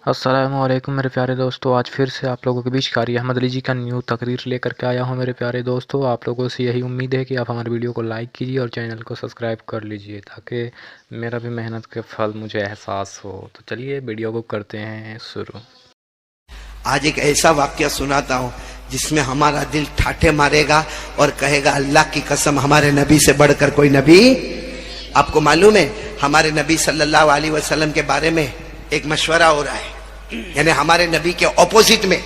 السلام علیکم میرے پیارے دوستو، آج پھر سے آپ لوگوں کے بیچ قاری احمد علی جی کا نیو تقریر لے کر کے آیا ہوں۔ میرے پیارے دوستو، آپ لوگوں سے یہی امید ہے کہ آپ ہماری ویڈیو کو لائک کیجیے اور چینل کو سبسکرائب کر لیجیے تاکہ میرا بھی محنت کے پھل مجھے احساس ہو۔ تو چلیے ویڈیو کو کرتے ہیں شروع۔ آج ایک ایسا واقعہ سناتا ہوں جس میں ہمارا دل ٹھاٹھے مارے گا اور کہے گا اللہ کی قسم ہمارے نبی سے بڑھ کر کوئی نبی۔ آپ کو معلوم ہے ہمارے نبی صلی اللہ علیہ وسلم کے بارے میں ایک مشورہ ہو رہا ہے، یعنی ہمارے نبی کے اپوزٹ میں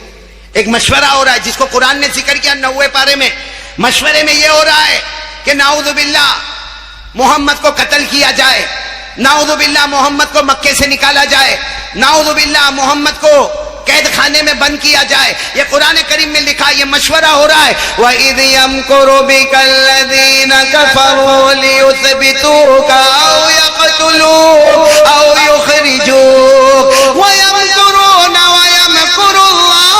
ایک مشورہ ہو رہا ہے جس کو قرآن نے ذکر کیا 90 پارے میں۔ مشورے میں یہ ہو رہا ہے کہ نعوذ باللہ محمد کو قتل کیا جائے، نعوذ باللہ محمد کو مکے سے نکالا جائے، نعوذ باللہ محمد کو قید خانے میں بند کیا جائے۔ یہ قرآن کریم میں لکھا، یہ مشورہ ہو رہا ہے۔ وَإِذْ يَمْكُرُ بِكَ الَّذِينَ كَفَرُوا لِيُثْبِتُوكَ أَوْ يَقْتُلُوكَ أَوْ يُخْرِجُوكَ وَيَمْكُرُونَ وَيَمْكُرُ اللَّهُ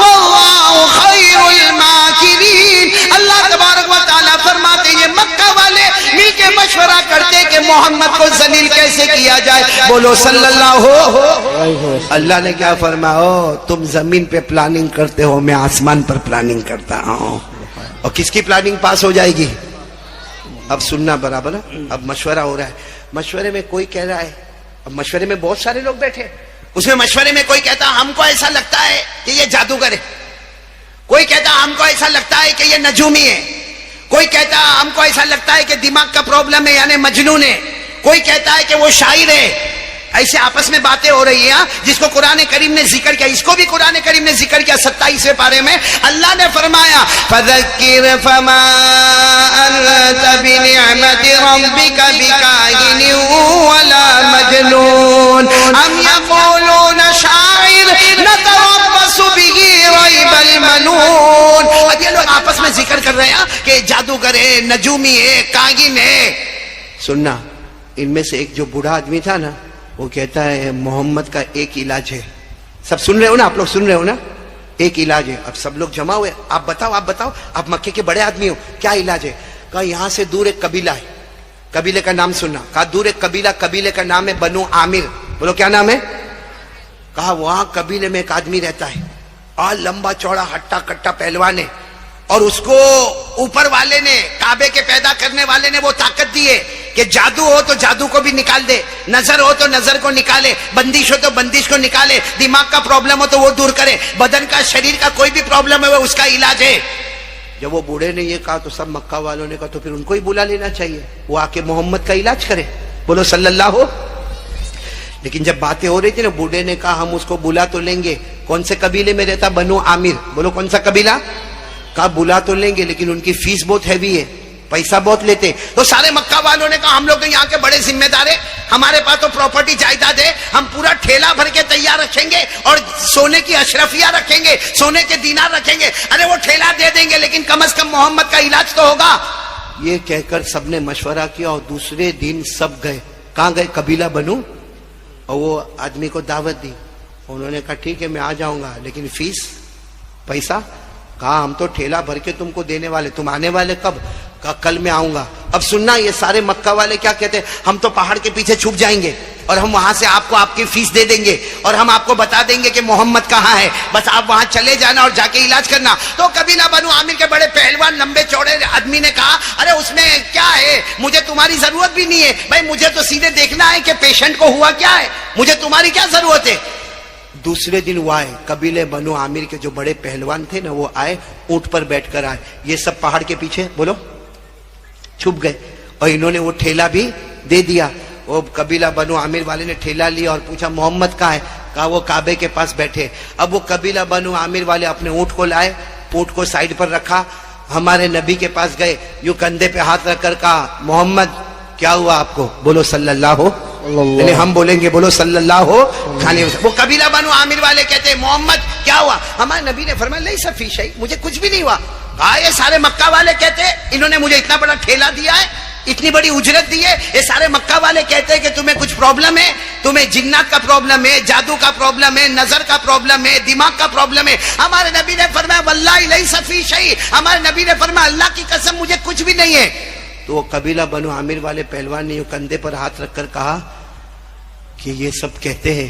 وَاللَّهُ خَيْرُ الْمَاكِرِينَ۔ اللہ تبارک و تعالیٰ فرماتے ہیں یہ مکہ والے مل کے مشورہ کرتے کہ محمد کو ذلیل کیسے کیا جائے۔ بولو صلی اللہ ہو۔ اللہ نے کیا فرمایا؟ تم زمین پہ پلاننگ کرتے ہو، میں آسمان پر پلاننگ کرتا ہوں۔ اور کس کی پلاننگ پاس ہو جائے گی؟ اب سننا برابر ہے۔ اب مشورہ ہو رہا ہے، مشورے میں کوئی کہہ رہا ہے، اب مشورے میں بہت سارے لوگ بیٹھے، اس میں مشورے میں کوئی کہتا ہم کو ایسا لگتا ہے کہ یہ جادوگر ہے، کوئی کہتا ہم کو ایسا لگتا ہے کہ یہ نجومی ہے، کوئی کہتا ہم کو ایسا لگتا ہے کہ دماغ کا پرابلم ہے یعنی مجنون ہے، کوئی کہتا ہے کہ وہ شاعر ہے۔ ایسے آپس میں باتیں ہو رہی ہیں جس کو قرآن کریم نے ذکر کیا، اس کو بھی قرآن کریم نے ذکر کیا 27ویں پارے میں۔ اللہ نے فرمایا فَذَكِّرْ فَمَا أَنْتَ بِنِعْمَةِ رَبِّكَ بِكَاهِنٍ وَلَا مَجْنُونٍ أَمْ يَقُولُونَ شَاعِرٌ نَتَرَبَّصُ بِهِ رَيْبَ الْمَنُونِ۔ اب یہ لوگ آپس میں ذکر کر رہے ہیں کہ جادوگر ہے، نجومی ہے، کاہن ہے۔ سننا، ان میں سے ایک جو بوڑھا آدمی تھا نا، وہ کہتا ہے محمد کا ایک علاج ہے۔ سب سن رہے ہو نا؟ آپ لوگ سن رہے ہو نا؟ ایک علاج ہے۔ اب سب لوگ جمع ہوئے، آپ بتاؤ آپ مکے کے بڑے آدمی ہو، کیا علاج ہے؟ کہا یہاں سے دور ایک قبیلہ ہے، قبیلے کا نام سننا۔ کہا دور ایک قبیلہ، قبیلے کا نام ہے بنو عامر۔ بولو کیا نام ہے؟ کہا وہاں قبیلے میں ایک آدمی رہتا ہے اور لمبا چوڑا ہٹا کٹا پہلوان ہے، اور اس کو اوپر والے نے، کعبے کے پیدا کرنے والے نے وہ طاقت دی ہے کہ جادو ہو تو جادو کو بھی نکال دے، نظر ہو تو نظر کو نکالے، بندش ہو تو بندش کو نکالے، دماغ کا پرابلم ہو تو وہ دور کرے، بدن کا، شریر کا کوئی بھی پرابلم ہے وہ اس کا علاج ہے۔ جب وہ بوڑھے نے یہ کہا تو سب مکہ والوں نے کہا تو پھر ان کو ہی بلا لینا چاہیے، وہ آ کے محمد کا علاج کرے۔ بولو صلی اللہ ہو۔ لیکن جب باتیں ہو رہی تھی نا، بوڑھے نے کہا ہم اس کو بلا تو لیں گے، کون سے قبیلے میں رہتا؟ بنو عامر۔ بولو کون سا قبیلہ؟ کہا بلا تو لیں گے لیکن ان کی فیس بہت ہیوی ہے، پیسہ بہت لیتے۔ تو سارے مکہ والوں نے کہا ہم لوگ تو یہاں کے بڑے ذمہ دار ہیں، ہمارے پاس تو پراپرٹی جائیداد ہے، ہم پورا ٹھیلا بھر کے تیار رکھیں گے اور سونے کی اشرفیہ رکھیں گے، سونے کے دینار رکھیں گے۔ ارے وہ ٹھیلا دے دیں گے لیکن کم از کم محمد کا علاج تو ہوگا۔ یہ کہہ کر سب نے مشورہ کیا اور دوسرے دن سب گئے۔ کہاں گئے؟ قبیلہ بنو، اور وہ آدمی کو دعوت دی۔ انہوں نے کہا ٹھیک ہے میں آ جاؤں گا لیکن فیس، پیسہ؟ کہا ہم تو ٹھیلا بھر کے تم کو دینے والے، تم آنے والے کب؟ کہا کل میں آؤں گا۔ اب سننا، یہ سارے مکہ والے کیا کہتے ہیں؟ ہم تو پہاڑ کے پیچھے چھپ جائیں گے اور ہم وہاں سے آپ کو آپ کی فیس دے دیں گے اور ہم آپ کو بتا دیں گے کہ محمد کہاں ہے، بس آپ وہاں چلے جانا اور جا کے علاج کرنا۔ تو قبیلہ بنو عامر کے بڑے پہلوان لمبے چوڑے آدمی نے کہا ارے اس میں کیا ہے، مجھے تمہاری ضرورت بھی نہیں ہے بھائی، مجھے تو سیدھے دیکھنا ہے کہ پیشنٹ کو ہوا کیا ہے، مجھے تمہاری کیا ضرورت ہے۔ دوسرے دن وہ آئے، قبیلے بنو عامر کے جو بڑے پہلوان تھے نا وہ آئے، اونٹ پر بیٹھ کر آئے، یہ سب پہاڑ کے پیچھے بولو چھپ گئے اور انہوں نے وہ ٹھیلا بھی دے دیا۔ وہ قبیلہ بنو عامر والے نے ٹھیلا لیا اور پوچھا محمد کہاں ہے؟ کہا وہ کعبے کے پاس بیٹھے۔ اب وہ قبیلہ بنو عامر والے اپنے اونٹ کو لائے، اونٹ کو سائیڈ پر رکھا، ہمارے نبی کے پاس گئے، یوں کندھے پہ ہاتھ رکھ کر کہا محمد کیا ہوا آپ کو؟ بولو صلی اللہ ہو، یعنی ہم بولیں گے بولو صلی اللہ ہو کھانے۔ وہ قبیلہ بنو عامر والے کہتے ہیں محمد کیا ہوا؟ ہمارے نبی نے فرمایا لیس فی شیء، مجھے کچھ بھی نہیں ہوا۔ کہا یہ سارے مکہ والے کہتے ہیں انہوں نے مجھے اتنا بڑا ٹھیلا دیا ہے، اتنی بڑی اجرت دی ہے، یہ سارے مکہ والے کہتے ہیں کہ تمہیں کچھ پرابلم ہے، تمہیں جنات کا پرابلم ہے، جادو کا پرابلم ہے، نظر کا پرابلم ہے، دماغ کا پرابلم ہے۔ ہمارے نبی نے فرمایا واللہ لیس فی شیء، ہمارے نبی نے فرمایا اللہ کی قسم مجھے کچھ بھی نہیں ہے۔ تو وہ قبیلہ بنو عامر والے پہلوان نے کندھے پر ہاتھ رکھ کر کہا کہ یہ سب کہتے ہیں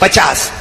50।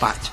5।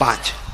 5।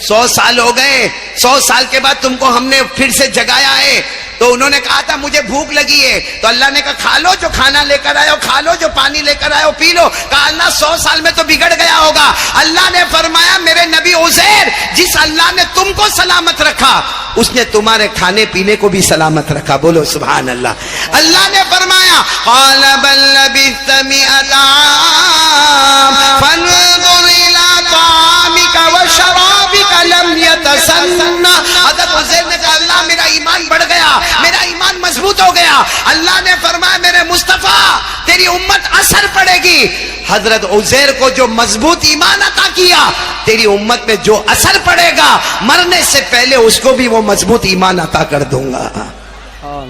100 سال ہو گئے, 100 سال کے بعد تم کو ہم نے پھر سے جگایا ہے. تو انہوں نے کہا تھا مجھے بھوک لگی ہے, تو اللہ نے کہا کھا لو جو کھانا لے کر آئے ہو, کھا لو جو پانی لے کر آئے ہو, پی لو. کہا اللہ 100 سال میں تو بگڑ گیا ہوگا. اللہ نے فرمایا میرے نبی عزیر, جس اللہ نے تم کو سلامت رکھا اس نے تمہارے کھانے پینے کو بھی سلامت رکھا. بولو سبحان اللہ. اللہ نے فرمایا قال بل لبثت 100 عام فانظر الى طعامك وشرابك لم يتسنى. حضرت عزیر نے کہا اللہ میرا ایمان بڑھ گیا, میرا ایمان مضبوط ہو گیا. اللہ نے فرمایا میرے مصطفیٰ تیری امت اثر پڑے گی. حضرت عزیر کو جو مضبوط ایمان عطا کیا, تیری امت میں جو اثر پڑے گا مرنے سے پہلے اس کو بھی وہ مضبوط ایمان عطا کر دوں گا.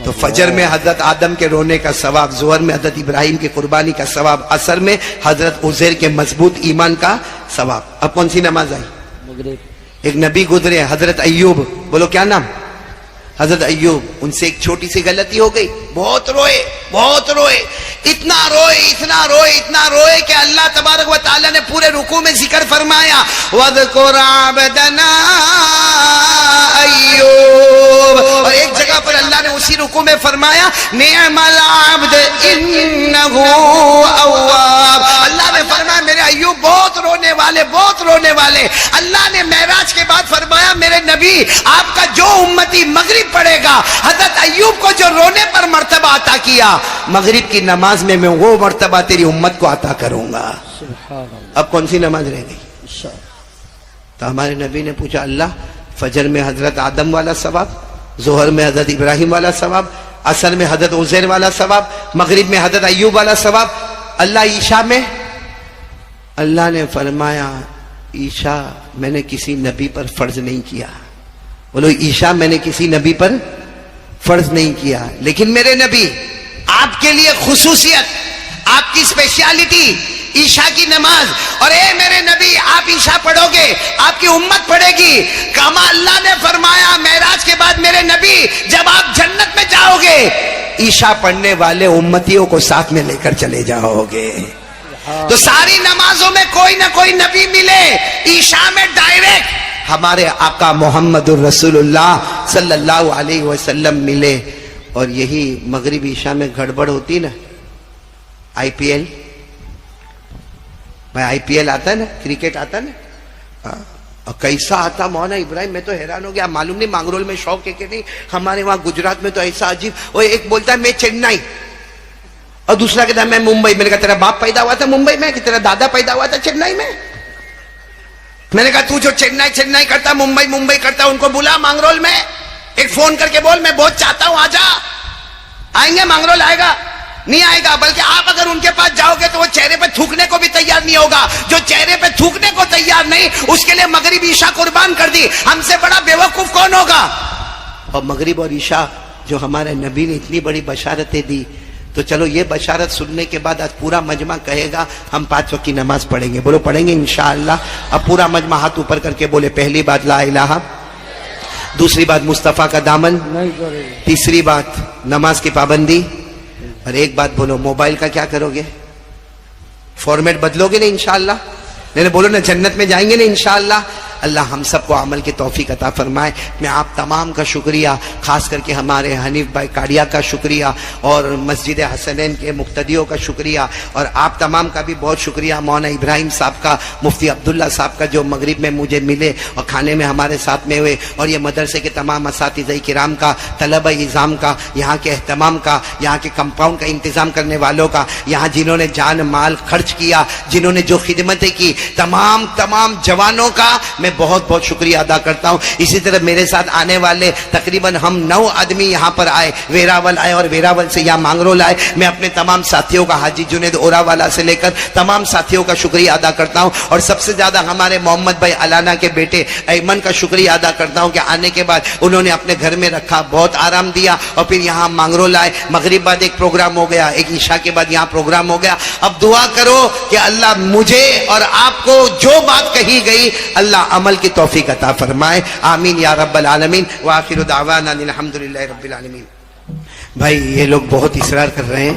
تو فجر میں حضرت آدم کے رونے کا ثواب, ظہر میں حضرت ابراہیم کی قربانی کا ثواب, عصر میں حضرت عزیر کے مضبوط ایمان کا ثواب. اب کون سی نماز آئی؟ ایک نبی گزرے حضرت ایوب. بولو کیا نام؟ حضرت ایوب. ان سے ایک چھوٹی سی غلطی ہو گئی, بہت روئے, بہت روئے, اتنا روئے, اتنا روئے, اتنا روئے کہ اللہ تبارک و تعالی نے پورے رکوع میں ذکر فرمایا وَاذْكُرْ عَبْدَنَا ایوب. اور ایک جگہ پر اللہ نے اسی رکوع میں فرمایا نعم العبد انہو اواب. اللہ نے فرمایا میرے ایوب بہت رونے والے, بہت رونے والے. اللہ نے معراج کے بعد فرمایا میرے نبی آپ کا جو امتی مغرب پڑھے گا, حضرت ایوب کو جو رونے پر مرتبہ عطا کیا, مغرب کی نماز میں وہ مرتبہ تیری امت کو عطا کروں گا. اب کون سی نماز رہ گئی؟ تو ہمارے نبی نے پوچھا اللہ فجر میں حضرت آدم والا ثواب, ظہر میں حضرت ابراہیم والا ثواب, عصر میں حضرت عزیر والا ثواب, مغرب میں حضرت ایوب والا ثواب, اللہ عشاء میں؟ اللہ نے فرمایا عشاء میں نے کسی نبی پر فرض نہیں کیا. بولو عشاء میں نے کسی نبی پر فرض نہیں کیا, لیکن میرے نبی آپ کے لیے خصوصیت, آپ کی اسپیشلٹی عشاء کی نماز. اور اے میرے نبی آپ عشاء پڑھو گے, آپ کی امت پڑھے گی. کما اللہ نے فرمایا معراج کے بعد میرے نبی جب آپ جنت میں جاؤ گے عشاء پڑھنے والے امتیوں کو ساتھ میں لے کر چلے جاؤ گے. تو ساری نمازوں میں کوئی نہ کوئی نبی ملے, عشاء میں ڈائریکٹ ہمارے آقا محمد الرسول اللہ صلی اللہ علیہ وسلم ملے. اور یہی مغرب عشاء میں گڑبڑ ہوتی نا, آئی پی ایل, بھائی آئی پی ایل آتا ہے نا, کرکٹ آتا ہے نا, اور کیسا آتا مولانا ابراہیم, میں تو حیران ہو گیا. معلوم نہیں مانگرول میں شوق ہے کہ نہیں, ہمارے وہاں گجرات میں تو ایسا عجیب. وہ ایک بولتا ہے میں چنئی, اور دوسرا کہتا ہے میں ممبئی. میں نے کہا تیرا باپ پیدا ہوا تھا ممبئی میں کہ تیرا دادا پیدا ہوا تھا چنئی میں؟ میں نے کہا تو جو چنئی کرتا, ممبئی ممبئی کرتا, ان کو بلا مانگرول میں, ایک فون کر کے بول میں بہت چاہتا ہوں آجا. آئیں گے مانگرول؟ آئے گا نہیں آئے گا. بلکہ آپ اگر ان کے پاس جاؤ گے تو وہ چہرے پہ تھوکنے کو بھی تیار نہیں ہوگا. جو چہرے پہ تھوکنے کو تیار نہیں, اس کے لیے مغرب عشاء قربان کر دی. ہم سے بڑا بیوقوف کون ہوگا؟ اور مغرب اور عشاء جو ہمارے نبی نے اتنی بڑی بشارتیں دی, تو چلو یہ بشارت سننے کے بعد آج پورا مجمع کہے گا ہم 5 وقت کی نماز پڑھیں گے. بولو پڑھیں گے انشاءاللہ. اب پورا مجمع ہاتھ اوپر کر کے بولے پہلی بات لا الہ, دوسری بات مصطفیٰ کا دامن, تیسری بات نماز کی پابندی, اور ایک بات بولو موبائل کا کیا کرو گے؟ فارمیٹ بدلو گے نا انشاءاللہ؟ نہیں بولو نا جنت میں جائیں گے نا انشاءاللہ. اللہ ہم سب کو عمل کی توفیق عطا فرمائے. میں آپ تمام کا شکریہ, خاص کر کے ہمارے حنیف بھائی کاڑیا کا شکریہ, اور مسجد حسنین کے مقتدیوں کا شکریہ, اور آپ تمام کا بھی بہت شکریہ. مولانا ابراہیم صاحب کا, مفتی عبداللہ صاحب کا جو مغرب میں مجھے ملے اور کھانے میں ہمارے ساتھ میں ہوئے, اور یہ مدرسے کے تمام اساتذہ کرام کا, طلبہ نظام کا, یہاں کے اہتمام کا, یہاں کے کمپاؤنڈ کا انتظام کرنے والوں کا, یہاں جنہوں نے جان مال خرچ کیا, جنہوں نے جو خدمتیں کی, تمام جوانوں کا میں بہت بہت شکریہ ادا کرتا ہوں. اسی طرح میرے ساتھ آنے والے تقریباً ہم 9 آدمی یہاں پر آئے, ویراول آئے اور ویراول سے یہاں مانگرول آئے. میں اپنے تمام ساتھیوں کا, حاجی جنید اورا والا سے لے کر تمام ساتھیوں کا شکریہ ادا کرتا ہوں. اور سب سے زیادہ ہمارے محمد بھائی علانہ کے بیٹے ایمن کا شکریہ ادا کرتا ہوں کہ آنے کے بعد انہوں نے اپنے گھر میں رکھا, بہت آرام دیا, اور پھر یہاں مانگرول آئے. مغرب بعد ایک پروگرام ہو گیا, ایک عشاء کے بعد یہاں پروگرام ہو گیا. اب دعا کرو کہ اللہ مجھے اور آپ کو جو بات کہی گئی اللہ عمل کی توفیق عطا فرمائے. آمین یا رب العالمین. وآخر دعوانا الحمدللہ رب العالمین. بھائی یہ لوگ بہت اصرار کر رہے ہیں,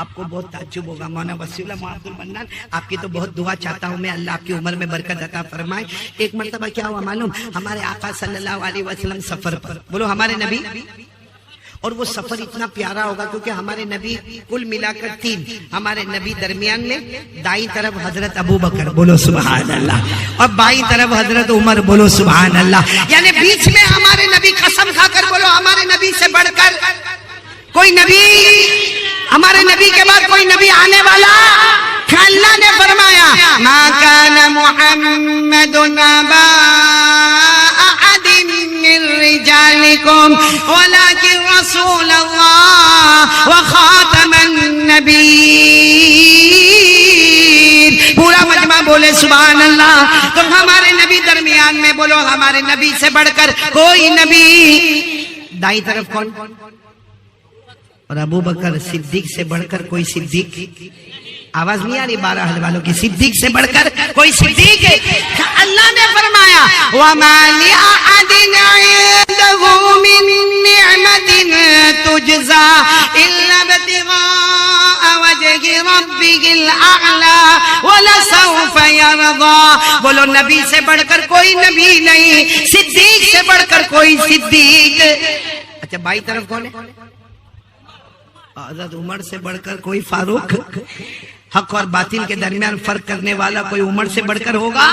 آپ کو بہت تعجب ہوگا مولانا وسیع اللہ عبد المنان آپ کی تو بہت دعا چاہتا ہوں میں اللہ آپ کی عمر میں برکت عطا فرمائے. ایک مرتبہ کیا ہوا معلوم ہمارے آقا صلی اللہ علیہ وسلم سفر پر بولو ہمارے نبی اور وہ سفر اتنا پیارا ہوگا کیونکہ ہمارے نبی کل ملا کر 3 ہمارے نبی درمیان میں دائیں طرف حضرت ابو بکر بولو سبحان اللہ اور بائیں طرف حضرت عمر بولو سبحان اللہ یعنی بیچ میں ہمارے نبی قسم کھا کر بولو ہمارے نبی سے بڑھ کر کوئی نبی ہمارے نبی کے بعد کوئی نبی آنے والا اللہ نے فرمایا ما کان محمد ابا احد من رجالکم ولکن رسول اللہ وخاتم النبیین. پورا مجمع بولے سبحان اللہ. تو ہمارے نبی درمیان میں بولو ہمارے نبی سے بڑھ کر کوئی نبی. دائیں طرف کون اور ابو بکر صدیق سے بڑھ کر کوئی صدیق. آواز نہیں آ رہی 12 اہل والوں کی صدیق سے بڑھ کر کوئی صدیق ہے. اللہ نے فرمایا وَمَا لِأَحَدٍ عِندَهُ مِن نِعْمَةٍ تُجْزَى إِلَّا ابْتِغَاءَ وَجْهِ رَبِّهِ الْأَعْلَى وَلَسَوْفَ يَرْضَى. بولو نبی سے بڑھ کر کوئی نبی نہیں صدیق سے بڑھ کر کوئی صدیق. اچھا بائیں طرف کون ہے حضرت عمر سے بڑھ کر کوئی فاروق. حق اور باطل کے درمیان فرق کرنے والا کوئی عمر سے بڑھ کر ہوگا.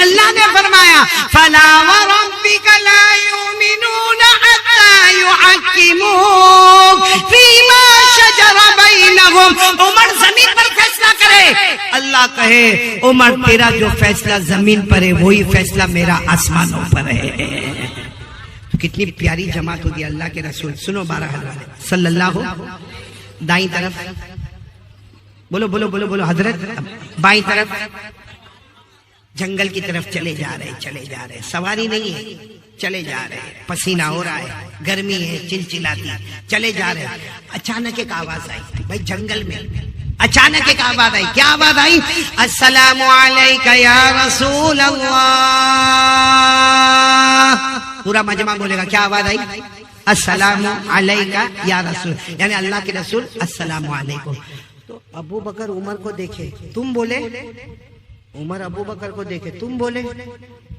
اللہ نے فرمایا فلا وربك لا يؤمنون حتى يحكموك فيما شجر بينهم. عمر زمین پر فیصلہ کرے اللہ کہے عمر تیرا جو فیصلہ زمین پر ہے وہی فیصلہ میرا آسمانوں پر ہے. کتنی پیاری جماعت ہوگی اللہ کے رسول. سنو 12 حضرات صلی اللہ. دائیں طرف بولو بولو بولو بولو حضرت. بائیں طرف جنگل کی طرف چلے جا رہے سواری نہیں ہے چلے جا رہے پسینہ ہو رہا ہے گرمی ہے چلچلاتی چلے جا رہے. اچانک ایک آواز آئی بھائی جنگل میں اچانک ایک آواز آئی. کیا آواز آئی؟ السلام علیکہ یا رسول اللہ. پورا مجمع بولے گا کیا آواز آئی؟ السلام علیکہ یا رسول یعنی اللہ کے رسول السلام علیکم. تو ابو بکر عمر کو دیکھے تم بولے عمر ابو بکر کو دیکھے تم بولے.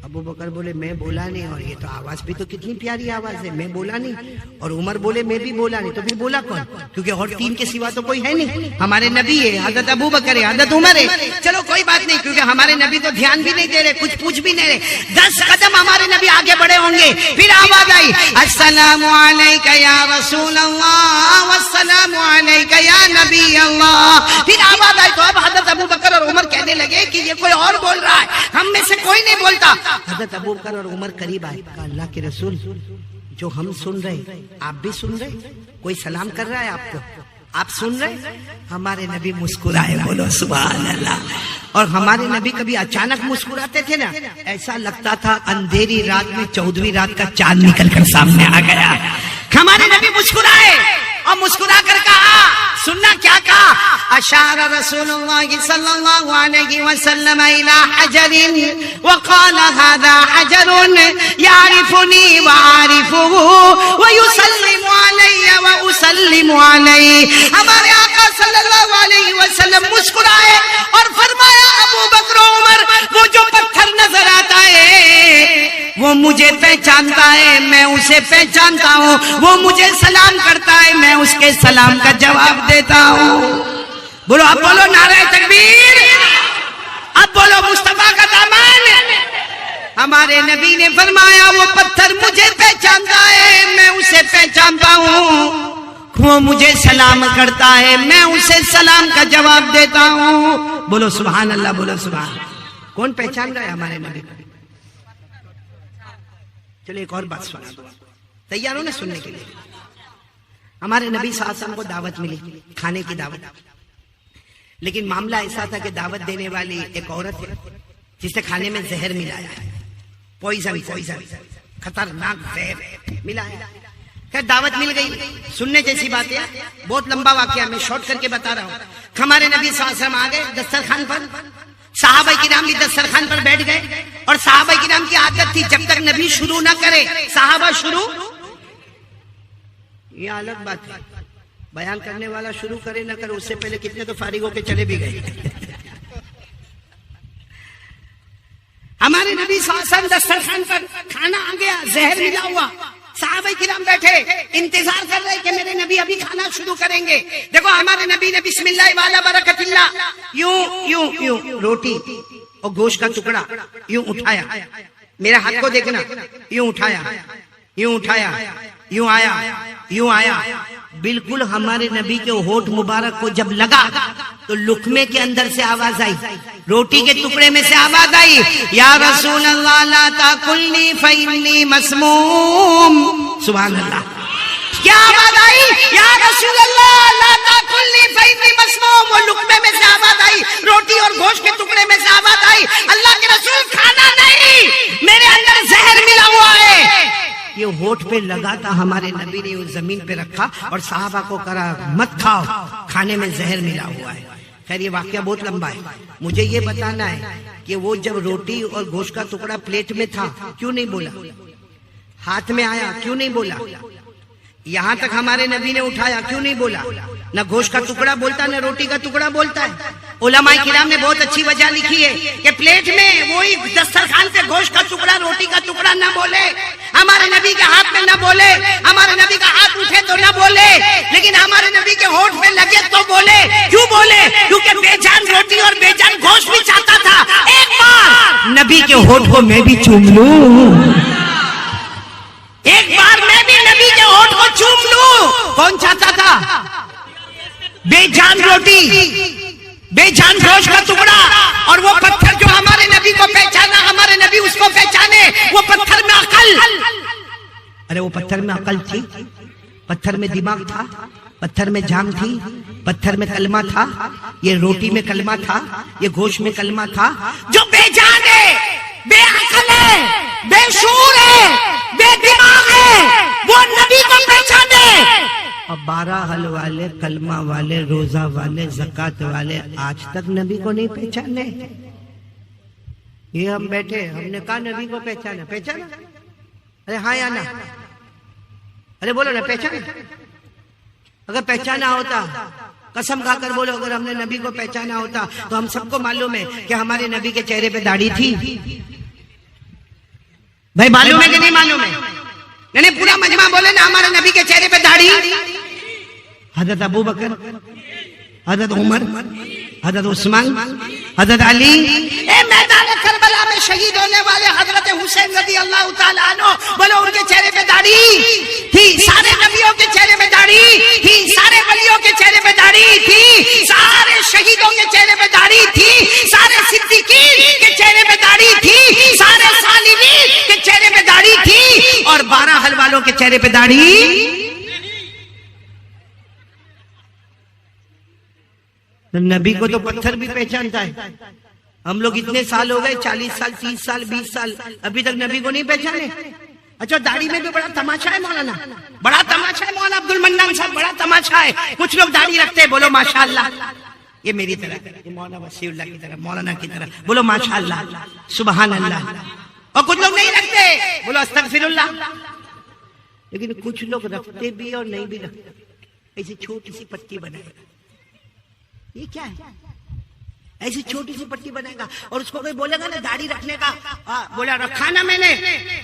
ابو بکر بولے میں بولا نہیں اور یہ تو آواز بھی تو کتنی پیاری آواز ہے میں بولا نہیں. اور عمر بولے میں بھی بولا نہیں. تو پھر بولا کون؟ کیونکہ اور 3 کے سوا تو کوئی ہے نہیں. ہمارے نبی ہے حضرت ابو بکر ہے حضرت عمر ہے. چلو کوئی بات نہیں کیونکہ ہمارے نبی تو دھیان بھی نہیں دے رہے کچھ پوچھ بھی نہیں رہے. 10 قدم ہمارے نبی آگے بڑھے ہوں گے پھر آواز آئی السلام علیکہ یا رسول اللہ والسلام علیکہ یا نبی اللہ. پھر آواز آئی تو اب حضرت ابو بکر اور عمر کہنے لگے کہ یہ کوئی اور بول رہا ہے ہم میں سے کوئی نہیں بولتا. حضرت ابو بکر اور عمر قریب آئے کہا اللہ کے رسول جو ہم سن رہے آپ بھی سن رہے کوئی سلام کر رہا ہے آپ کو آپ سن رہے. ہمارے نبی مسکرائے بولو سبحان اللہ. اور ہمارے نبی کبھی اچانک مسکراتے تھے نا ایسا لگتا تھا اندھیری رات میں 14ویں رات کا چاند نکل کر سامنے آ گیا. ہمارے نبی مسکرائے اور مسکرا کر کہا سننا کیا کہا اشار رسول اللہ صلی اللہ علیہ وسلم الى حجر وقال هذا حجر يعرفني واعرفه ويسلم علي واسلم عليه. ہمارے آقا صلی اللہ علیہ وسلم مسکرائے اور فرمایا ابو بکر و عمر وہ جو پتھر نظر آتا ہے وہ مجھے پہچانتا ہے میں اسے پہچانتا ہوں. وہ مجھے سلام کرتا ہے میں اس کے سلام کا جواب دیتا ہوں. بولو اب بولو نعرہ تکبیر. اب بولو مصطفیٰ کا دامن. ہمارے نبی نے فرمایا وہ پتھر مجھے پہچانتا ہے میں اسے پہچانتا ہوں. وہ مجھے سلام کرتا ہے میں اسے سلام کا جواب دیتا ہوں. بولو سبحان اللہ بولو سبحان. کون پہچان رہا ہے ہمارے نبی کو؟ چلو ایک اور بات سنا دو. تیار ہو نا سننے کے لیے؟ ہمارے نبی صلی اللہ علیہ وسلم کو دعوت ملی کھانے کی دعوت. لیکن معاملہ ایسا تھا کہ دعوت دینے والی ایک عورت ہے جسے کھانے میں زہر ملایا ہے. پوائزن خطرناک زہر ملا ہے. خیر دعوت مل گئی. سننے جیسی بات ہے بہت لمبا واقعہ میں شارٹ کر کے بتا رہا ہوں. ہمارے نبی صلی اللہ علیہ وسلم آ گئے دسترخوان پر. صحابہ کرام بھی دسترخوان پر بیٹھ گئے اور صحابہ کرام کی عادت تھی جب تک نبی شروع نہ کرے صحابہ شروع. یہ الگ بات ہے بیان کرنے والا شروع کرے نہ کرے اس سے پہلے کتنے تو فارغ ہو کے چلے بھی گئے. ہمارے نبی صلی اللہ علیہ وسلم دسترخوان پر کھانا آ گیا, زہر ملا ہوا, صحابہ کرام بیٹھے انتظار کر رہے کہ میرے نبی ابھی کھانا شروع کریں گے. دیکھو ہمارے نبی نے بسم اللہ والا برکت اللہ یوں یوں یوں روٹی اور گوشت کا ٹکڑا یوں اٹھایا, میرے ہاتھ کو دیکھنا, یوں اٹھایا, یوں اٹھایا, یوں آیا, یوں آیا, بالکل ہمارے نبی کے ہونٹ مبارک کو جب لگا تو لقمے کے اندر سے آواز آئی, روٹی کے ٹکڑے میں سے آواز آئی, یا رسول اللہ لا تاکلنی فإنی مسموم. سبحان اللہ. کیا آواز آئی؟ یا رسول اللہ لا تاکلنی فإنی مسموم. وہ لقمے میں سے آواز آئی, روٹی اور گوشت کے ٹکڑے میں سے آواز آئی, اللہ کے رسول کھانا نہیں, میرے اندر زہر ملا ہوا ہے. یہ ہونٹ پہ لگا تھا, ہمارے نبی نے اس زمین پہ رکھا اور صحابہ کو کرا مت کھاؤ, کھانے میں زہر ملا ہوا ہے. خیر یہ واقعہ بہت لمبا ہے, مجھے یہ بتانا ہے کہ وہ جب روٹی اور گوشت کا ٹکڑا پلیٹ میں تھا کیوں نہیں بولا, ہاتھ میں آیا کیوں نہیں بولا, یہاں تک ہمارے نبی نے اٹھایا کیوں نہیں بولا, نہ گوشت کا ٹکڑا بولتا نہ روٹی کا ٹکڑا بولتا ہے. علماء کرام نے بہت اچھی وجہ لکھی ہے کہ پلیٹ میں وہی دسترخوان پہ گوشت کا ٹکڑا روٹی کا ٹکڑا نہ بولے, ہمارے نبی کے ہاتھ میں نہ بولے, ہمارے نبی کا ہاتھ اٹھے تو نہ بولے, لیکن ہمارے نبی کے ہونٹ میں لگے تو بولے. کیوں بولے؟ کیونکہ بے جان روٹی اور بے جان گوشت بھی چاہتا تھا ایک بار نبی کے ہونٹ کو میں بھی چوم لوں, ایک بار میں بھی نبی کے ہونٹ کو چوم لوں. کون چاہتا تھا؟ بے جان روٹی, بے جان گوشت کا ٹکڑا, اور وہ پتھر جو ہمارے نبی کو پہچانا, ہمارے نبی اس کو پہچانے, وہ پتھر میں عقل. ارے وہ پتھر میں عقل تھی, پتھر میں دماغ تھا, پتھر میں جان تھی, پتھر میں کلمہ تھا, یہ روٹی میں کلمہ تھا, یہ گوشت میں کلمہ تھا. جو بے جان ہے, بے عقل ہے, بے شعور ہے, بے دماغ ہے, وہ نبی کو پہچانے. اور 12 حل والے, کلمہ والے, روزہ والے, زکات والے آج تک نبی کو نہیں پہچانے. یہ ہم بیٹھے, ہم نے کہا نبی کو پہچانا, پہچانا, ارے ہاں یا نا, ارے بولو نا پہچانا. اگر پہچانا ہوتا قسم کھا کر بولو, اگر ہم نے نبی کو پہچانا ہوتا تو ہم سب کو معلوم ہے کہ ہمارے نبی کے چہرے پہ داڑھی تھی. بھائی معلوم ہے کہ نہیں معلوم ہے؟ یعنی پورا مجمع بولے نا ہمارے نبی کے چہرے پہ داڑھی. حضرت ابو بکر, حضرت عمر, حضرت عثمان, حضرت علی, اے میدان کربلا میں شہید ہونے والے حضرت حسین رضی اللہ تعالیٰ عنہ, بولو ان کے چہرے پہ داڑھی تھی. سارے نبیوں کے چہرے پہ داڑھی تھی, سارے ولیوں کے چہرے پہ داڑھی تھی, سارے شہیدوں کے چہرے پہ داڑھی تھی, سارے صدیقین کے چہرے پہ داڑھی تھی, سارے صالحین کے چہرے پہ داڑھی تھی, اور 12 حل والوں کے چہرے پہ داڑھی. نبی کو تو پتھر بھی پہچانتا ہے. ہم لوگ اتنے سال ہو گئے, 40 سال, 30 سال, 20 سال, ابھی تک نبی کو نہیں پہچانے. اچھا داڑھی میں بھی بڑا تماشا ہے مولانا, بڑا تماشا ہے مولانا عبد المنان صاحب, بڑا تماشا ہے. کچھ لوگ داڑھی رکھتے ہیں, بولو ماشاءاللہ. یہ میری طرح, یہ مولانا وسیع اللہ کی طرح, مولانا کی طرح, بولو ماشاءاللہ, سبحان اللہ. اور کچھ لوگ نہیں رکھتے, بولو استغفر اللہ. لیکن کچھ لوگ رکھتے بھی اور نہیں بھی رکھتے, ایسی چھوٹی سی پٹی بنائے. یہ کیا ہے؟ ایسی چھوٹی سی پٹی بنائے گا, اور اس کو کوئی بولے گا نا داڑھی رکھنے کا, بولا رکھا نا میں نے,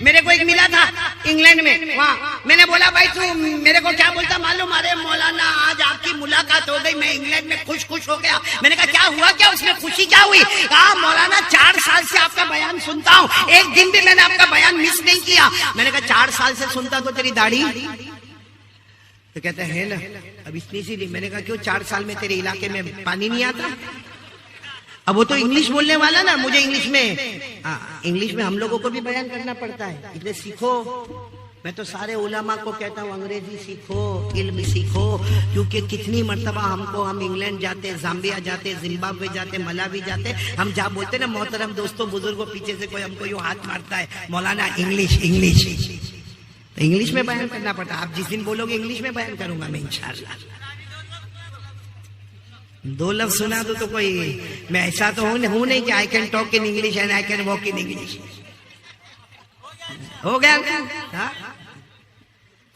میرے کو ایک ملا تھا انگلینڈ میں, وہاں میں نے بولا بھائی تو میرے کو کیا بولتا معلوم, ارے مولانا آج آپ کی ملاقات ہو گئی, میں انگلینڈ میں خوش ہو گیا. میں نے کہا کیا ہوا, کیا اس میں خوشی کیا ہوئی؟ کہا مولانا 4 سال سے آپ کا بیان سنتا ہوں, ایک دن بھی میں نے آپ کا بیان مس نہیں کیا. میں نے کہا 4 سال سے سنتا تو تیری داڑھی, تو کہتا ہے نا اب اتنی سی. میں نے کہا کیوں 4 سال میں تیرے علاقے میں پانی نہیں آتا؟ اب وہ تو انگلش بولنے والا نا, مجھے انگلش میں ہم لوگوں کو بھی بیان کرنا پڑتا ہے, اس لیے سیکھو. میں تو سارے علماء کو کہتا ہوں انگریزی سیکھو, علم سیکھو, کیونکہ کتنی مرتبہ ہم انگلینڈ جاتے, زامبیا جاتے, زمبابوے جاتے, ملاوی جاتے, ہم جہاں بولتے نا محترم دوستوں بزرگوں, پیچھے سے کوئی ہم کو یوں ہاتھ مارتا ہے, مولانا انگلش. تو انگلش میں بیان کرنا پڑتا. آپ جس دن بولو گے انگلش میں بیان کروں گا میں انشاءاللہ. 2 لفظ سنا دو تو کوئی, میں ایسا تو ہوں نہیں کہ I can talk in English and I can walk in English. ہو گیا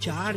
4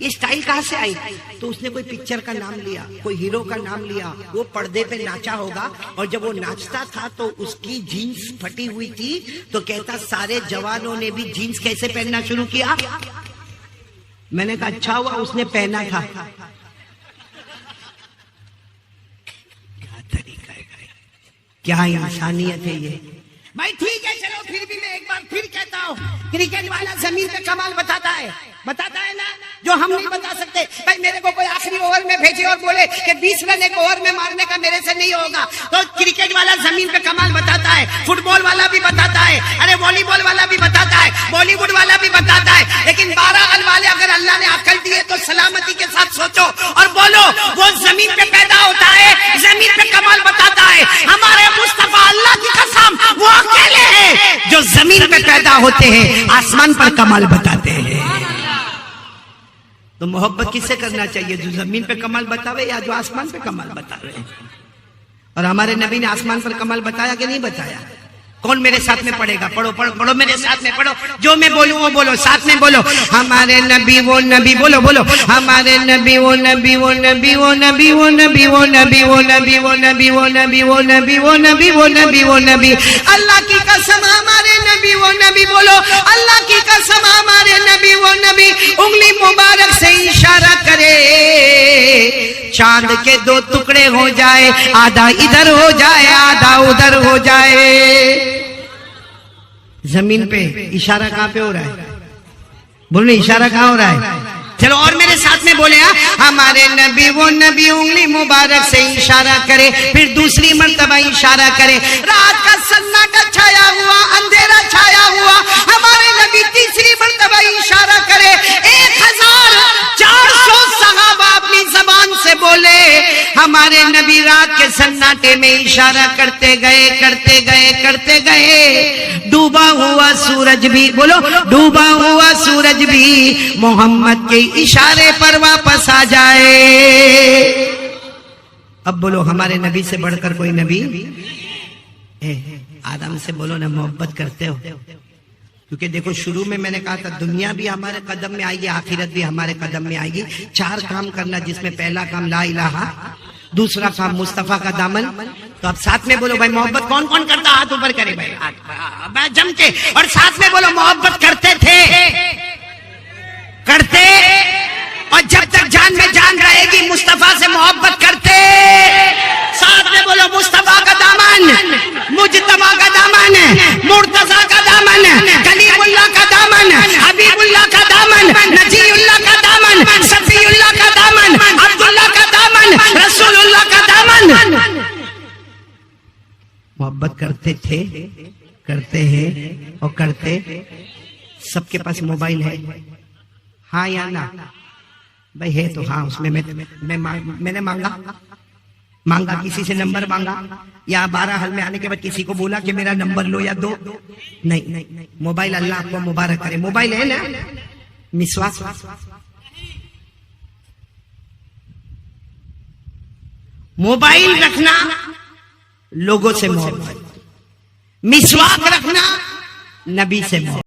یہ سٹائل کہاں سے آئی؟ تو اس نے کوئی پکچر کا نام لیا, کوئی ہیرو کا نام لیا, وہ پردے پہ ناچا ہوگا, اور جب وہ ناچتا تھا تو اس کی جینس پھٹی ہوئی تھی, تو کہتا سارے جوانوں نے بھی جینس کیسے پہننا شروع کیا. میں نے کہا اچھا ہوا اس نے پہنا تھا. کیا طریقہ ہے, کیا انسانیت ہے یہ. بھائی ٹھیک ہے چلو, پھر بھی میں ایک بار پھر کہتا ہوں, کرکٹ والا زمین پہ کمال بتاتا ہے نا, جو ہم نہیں بتا سکتے. بھائی میرے کو کوئی آخری اوور میں بھیجے اور بولے کہ 20 رن ایک اوور میں مارنے کا میرے سے نہیں ہوگا, تو کرکٹ والا زمین پہ کمال بتاتا ہے, فٹ بال والا بھی بتاتا ہے, ارے والی بال والا بھی بتاتا ہے, بالی ووڈ والا بھی بتاتا ہے. لیکن 12 حل والے اگر اللہ نے عقل دی ہے تو سلامتی کے ساتھ سوچو اور بولو, وہ زمین پہ پیدا ہوتا ہے, زمین پہ کمال بتاتا ہے. ہمارے مصطفیٰ اللہ کی قسم وہ اکیلے ہیں جو زمین پہ پیدا ہوتے ہیں, آسمان پر کمال بتاتے ہیں. تو محبت کس سے کرنا چاہیے, جو زمین پہ کمال بتاوے یا جو آسمان پہ کمال بتاوے. اور ہمارے نبی نے آسمان پر کمال بتایا کہ نہیں بتایا؟ کون میرے ساتھ میں پڑھے گا؟ پڑھو پڑھو پڑھو, میرے ساتھ میں پڑھو, جو میں بولوں وہ بولو, ساتھ میں بولو. ہمارے نبی وہ نبی, بولو بولو, ہمارے نبی وہ نبی وہ نبی وہ نبی وہ نبی وہ نبی وہ نبی وہ نبی وہ نبی وہ نبی وہ نبی وہ نبی وہ نبی. اللہ کی قسم ہمارے نبی وہ نبی, بولو اللہ کی قسم ہمارے نبی وہ نبی. انگلی مبارک سے اشارہ کرے, چاند کے 2 ٹکڑے ہو جائے, آدھا ادھر ہو جائے آدھا ادھر ہو جائے. زمین پہ اشارہ کہاں پہ ہو رہا ہے؟ بولنے اشارہ کہاں ہو رہا ہے؟ چلو اور میرے ساتھ میں بولے, ہمارے نبی وہ نبی انگلی مبارک سے اشارہ کرے, پھر دوسری مرتبہ اشارہ کرے. رات کا سناٹا چھایا ہوا, اندھیرا چھایا ہوا, ہمارے نبی تیسری مرتبہ اشارہ کرے. 1400 صحابہ اپنی زبان سے بولے, ہمارے نبی رات کے سناٹے میں اشارہ کرتے گئے کرتے گئے کرتے گئے. ڈوبا ہوا سورج بھی, بولو ڈوبا ہوا سورج بھی محمد کے اشارے پر واپس آ جائے. اب بولو ہمارے نبی سے بڑھ کر کوئی نبی؟ آدم سے بولو نا, محبت کرتے ہو. کیونکہ دیکھو شروع میں نے کہا تھا دنیا بھی ہمارے قدم میں آئے گی, آخرت بھی ہمارے قدم میں آئے گی. 4 کام کرنا, جس میں پہلا کام لا الہ, دوسرا کام مصطفیٰ کا دامن. تو اب ساتھ میں بولو بھائی محبت کون کون کرتا, ہاتھ اوپر کرے بھائی جم کے, اور ساتھ میں بولو محبت کرتے تھے, کرتے, اور جب تک جان میں جان رہے گی مصطفیٰ سے محبت کرتے. ساتھ میں بولو مصطفیٰ کا دامن, مجتبیٰ کا دامن, مرتضیٰ کا دامن, کلیم اللہ کا دامن, حبیب اللہ کا دامن, نجی اللہ کا دامن, صفی اللہ کا دامن, عبداللہ کا دامن, رسول اللہ کا دامن. محبت کرتے تھے, کرتے ہیں اور کرتے. سب کے پاس موبائل ہے, ہاں یا نا؟ بھائی ہے تو ہاں, اس میں میں نے مانگا کسی سے نمبر مانگا, یا 12 حل میں آنے کے بعد کسی کو بولا کہ میرا نمبر لو یا دو, نہیں. موبائل اللہ آپ کو مبارک کرے. موبائل ہے نا, مسواک, موبائل رکھنا لوگوں سے محبت, مسواک رکھنا نبی سے محبت.